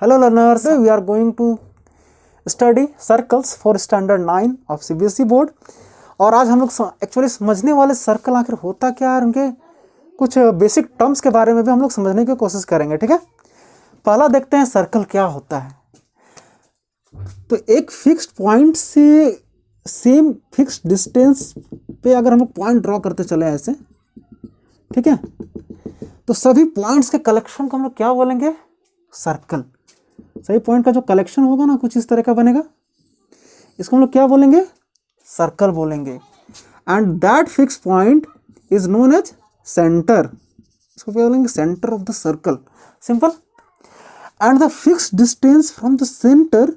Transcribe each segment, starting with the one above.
Hello learners, we are going to study circles for standard 9 of CBSE board. और आज हम लोग actually समझने वाले सर्कल आखिर होता क्या है, उनके कुछ बेसिक टर्म्स के बारे में भी हम लोग समझने की कोशिश करेंगे। ठीक है, पहला देखते हैं सर्कल क्या होता है। तो एक फिक्स्ड पॉइंट से सेम फिक्स्ड डिस्टेंस पे अगर हम लोग पॉइंट ड्रॉ करते चले ऐसे, ठीक है, तो सभी पॉइंट्स के कलेक्शन को हम लोग क्या बोलेंगे? सर्कल। सभी पॉइंट का जो कलेक्शन होगा ना, कुछ इस तरह का बनेगा, इसको हम लोग क्या बोलेंगे? सर्कल बोलेंगे। And that fix point is known as centre. इसको क्या बोलेंगे? Centre of the circle. Simple. And the fix distance from the centre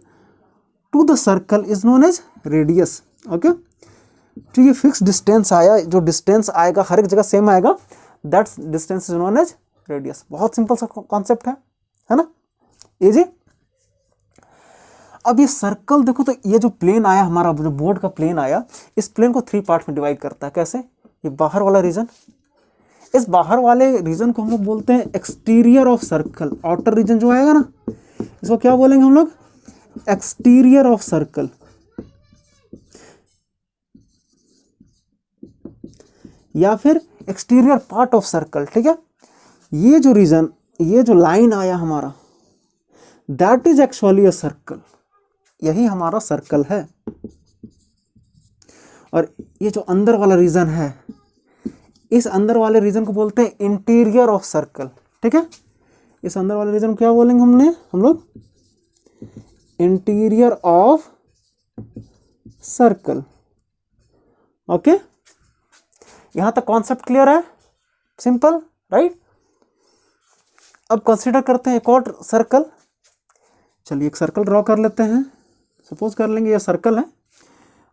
to the circle is known as radius. Okay, तो ये फिक्स डिस्टेंस आया, जो distance आएगा हर एक जगह सेम आएगा, that distance is known as radius. बहुत सिंपल सा कॉन्सेप्ट है ना, इजी। अब ये सर्कल देखो, तो ये जो प्लेन आया हमारा, जो बोर्ड का प्लेन आया, इस प्लेन को 3 पार्ट में डिवाइड करता है। कैसे? ये बाहर वाला रीजन, इस बाहर वाले रीजन को हम लोग बोलते हैं exterior of circle. Outer region जो आएगा ना, इसको क्या बोलेंगे हम लोग? Exterior of circle. या फिर एक्सटीरियर पार्ट ऑफ सर्कल। ठीक है, ये जो रीजन, ये जो लाइन आया हमारा, that is actually a circle. यही हमारा सर्कल है। और ये जो अंदर वाला रीजन है, इस अंदर वाले रीजन को बोलते हैं इंटीरियर ऑफ सर्कल। ठीक है, इस अंदर वाले रीजन को क्या बोलेंगे हम लोग? Interior of circle. ओके, यहां तक कॉन्सेप्ट क्लियर है? Simple, right. अब कंसीडर करते हैं एक और सर्कल। चलिए एक सर्कल ड्रॉ कर लेते हैं। सपोज कर लेंगे ये सर्कल है,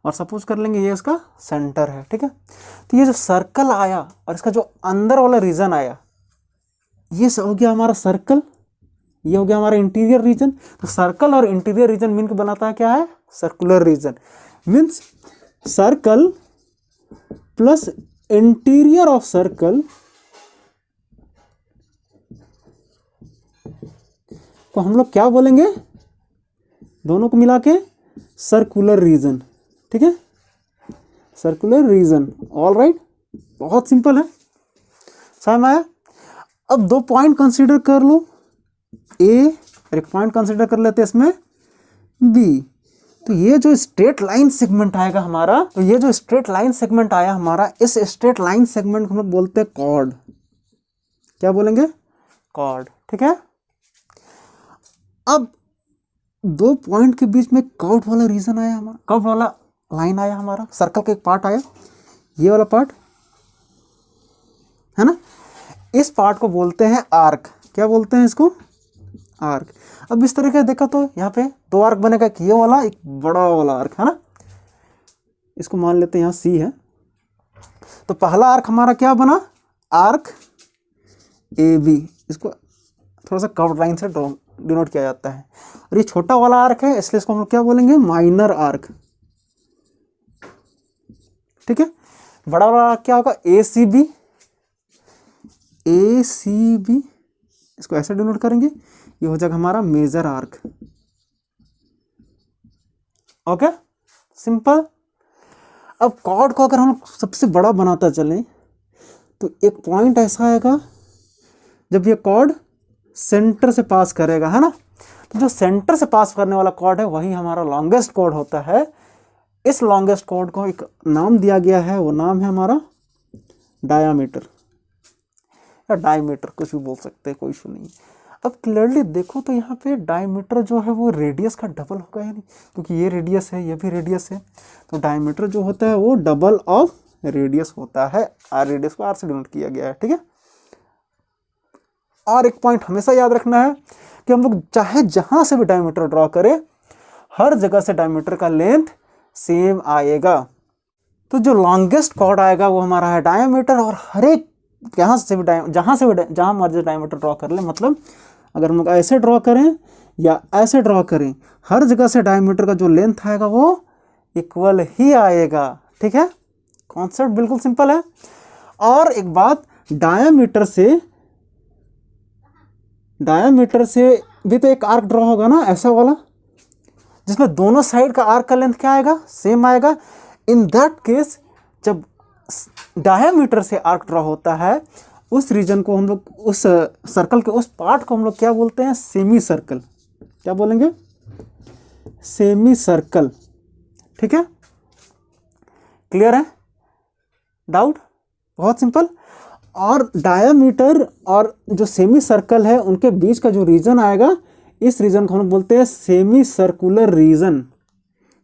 और सपोज कर लेंगे ये इसका सेंटर है। ठीक है, तो ये जो सर्कल आया और इसका जो अंदर वाला रीजन आया, ये हो गया हमारा सर्कल, ये हो गया हमारा इंटीरियर रीजन। तो सर्कल और इंटीरियर रीजन मिलकर बनाता है क्या है? Circular region. Means circle plus interior of circle को हम लोग क्या बोलेंगे? दोनों को मिला के सर्कुलर रीजन। ठीक है, सर्कुलर रीजन। ऑल राइट, बहुत सिंपल है, समझ में आया? अब 2 पॉइंट कंसीडर कर लो, ए, और एक पॉइंट कंसीडर कर लेते हैं इसमें बी। तो ये जो स्ट्रेट लाइन सेगमेंट आएगा हमारा, तो ये जो स्ट्रेट लाइन सेगमेंट आया हमारा, इस स्ट्रेट लाइन सेगमेंट को हम लोग बोलते हैं कॉर्ड। क्या बोलेंगे? कॉर्ड। ठीक है, अब 2 पॉइंट के बीच में कर्व वाला रीजन आया हमारा, कर्व वाला लाइन आया हमारा, सर्कल का एक पार्ट आया, ये वाला पार्ट है ना। इस पार्ट को बोलते हैं आर्क। क्या बोलते हैं इसको? आर्क। अब इस तरीके से देखा तो यहाँ पे 2 आर्क बनेगा, एक ये वाला, एक बड़ा वाला आर्क, है ना। इसको मान लेते हैं यहाँ सी है। तो पहला आर्क हमारा क्या बना? Arc A B. इसको थोड़ा सा कर्व लाइन से डिनोट किया जाता है। और ये छोटा वाला आर्क है, इसलिए इसको हम लोग क्या बोलेंगे? Minor arc. ठीक है, बड़ा वाला आर्क क्या होगा? ए सी बी। ए सी बी, इसको ऐसे डिनोट करेंगे, ये हो जाएगा हमारा मेजर आर्क। Okay, simple. अब कॉर्ड को अगर हम सबसे बड़ा बनाता चलें, तो एक पॉइंट ऐसा आएगा जब ये कॉर्ड सेंटर से पास करेगा, है ना। तो जो सेंटर से पास करने वाला कॉर्ड है, वही हमारा लॉन्गेस्ट कॉर्ड होता है। इस लॉन्गेस्ट कॉर्ड को एक नाम दिया गया है, वो नाम है हमारा डायामीटर या डायमीटर, कुछ भी बोल सकते हैं, कोई इशू नहीं। अब क्लियरली देखो तो यहाँ पे डायमीटर जो है वो रेडियस का डबल होगा, यानी क्योंकि ये रेडियस है, ये भी रेडियस है, तो डायमीटर जो होता है वो डबल ऑफ रेडियस होता है। आर, रेडियस को आर से डिनोट किया गया है। ठीक है, और एक पॉइंट हमेशा याद रखना है कि हम लोग चाहे जहां से भी डायमीटर ड्रॉ करें, हर जगह से डायमीटर का लेंथ सेम आएगा। तो जो लॉन्गेस्ट कॉर्ड आएगा वो हमारा है डायमीटर, और हर एक जहां मर्जी डायमीटर ड्रॉ कर ले, मतलब अगर हम लोग ऐसे ड्रॉ करें या ऐसे ड्रॉ करें, हर जगह से डायमीटर का जो लेंथ आएगा वो इक्वल ही आएगा। ठीक है, कॉन्सेप्ट बिल्कुल सिंपल है। और एक बात, डायमीटर से भी तो एक आर्क ड्रॉ होगा ना ऐसा वाला, जिसमें दोनों साइड का आर्क का लेंथ क्या आएगा, सेम आएगा। इन दैट केस जब डायमीटर से आर्क ड्रॉ होता है, उस रीजन को हम लोग, उस सर्कल के उस पार्ट को हम लोग क्या बोलते हैं, सेमी सर्कल। क्या बोलेंगे, सेमी सर्कल। ठीक है, क्लियर है, डाउट, बहुत सिंपल। और डायमीटर और जो सेमी सर्कल है उनके बीच का जो रीजन आएगा, इस रीजन को हम लोग बोलते हैं सेमी सर्कुलर रीजन।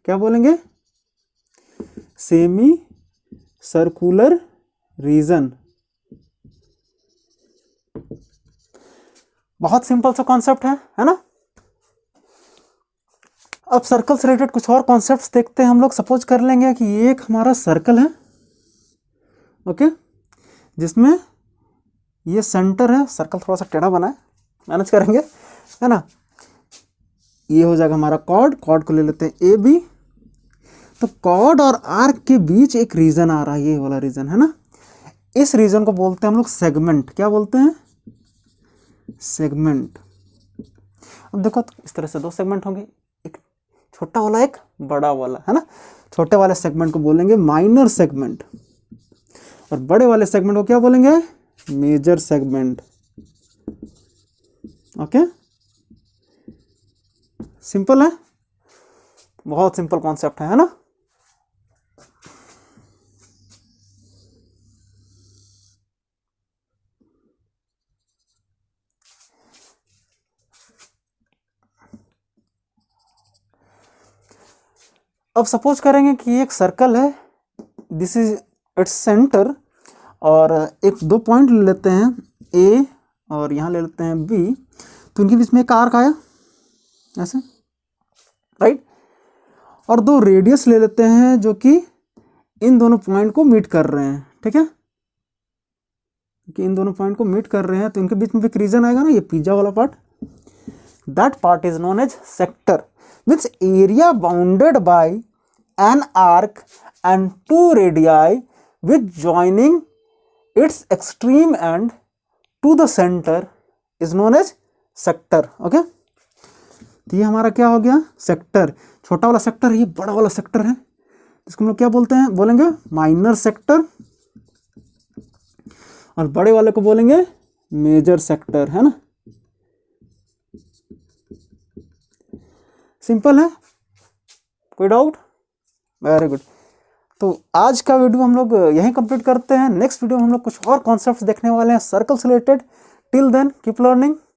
क्या बोलेंगे, सेमी सर्कुलर रीजन। बहुत सिंपल सा कॉन्सेप्ट है ना। अब सर्कल से रिलेटेड कुछ और कॉन्सेप्ट्स देखते हैं हम लोग। सपोज कर लेंगे कि ये एक हमारा सर्कल है, ओके, जिसमें ये सेंटर है। सर्कल थोड़ा सा टेढ़ा बना है, मैनेज करेंगे, है ना। ये हो जाएगा हमारा कॉर्ड, कॉर्ड को ले लेते हैं ए बी। तो कॉर्ड और आर्क के बीच एक रीजन आ रहा है, ये वाला रीजन है ना। इस रीजन को बोलते हैं हम लोग सेगमेंट। क्या बोलते हैं, सेगमेंट। अब देखो तो इस तरह से दो सेगमेंट होंगे, एक छोटा वाला एक बड़ा वाला, है ना। छोटे वाले सेगमेंट को बोलेंगे माइनर सेगमेंट, और बड़े वाले सेगमेंट को क्या बोलेंगे, मेजर सेगमेंट। ओके, सिंपल है, बहुत सिंपल कॉन्सेप्ट है ना। अब सपोज करेंगे कि एक सर्कल है, दिस इज इट्स सेंटर, और एक दो पॉइंट ले लेते हैं ए और यहाँ ले लेते हैं बी। तो इनके बीच में एक आर्क आया ऐसे, राइट। और दो रेडियस ले लेते हैं जो कि इन दोनों पॉइंट को मीट कर रहे हैं। ठीक है, कि इन दोनों पॉइंट को मीट कर रहे हैं, तो इनके बीच में एक रीजन आएगा ना, ये पिज्जा वाला part. That part is known as sector, means area bounded by an arc and two radii with joining its extreme end to the center is known as sector. Okay, तो ये हमारा क्या हो गया, सेक्टर। छोटा वाला sector, ये बड़ा वाला सेक्टर है, इसको हम लोग क्या बोलते हैं, बोलेंगे माइनर सेक्टर, और बड़े वाले को बोलेंगे मेजर सेक्टर, है ना। सिंपल है, कोई डाउट, वेरी गुड। तो आज का वीडियो हम लोग यहीं कंप्लीट करते हैं। नेक्स्ट वीडियो में हम लोग कुछ और कॉन्सेप्ट्स देखने वाले हैं सर्कल से related. Till then keep learning.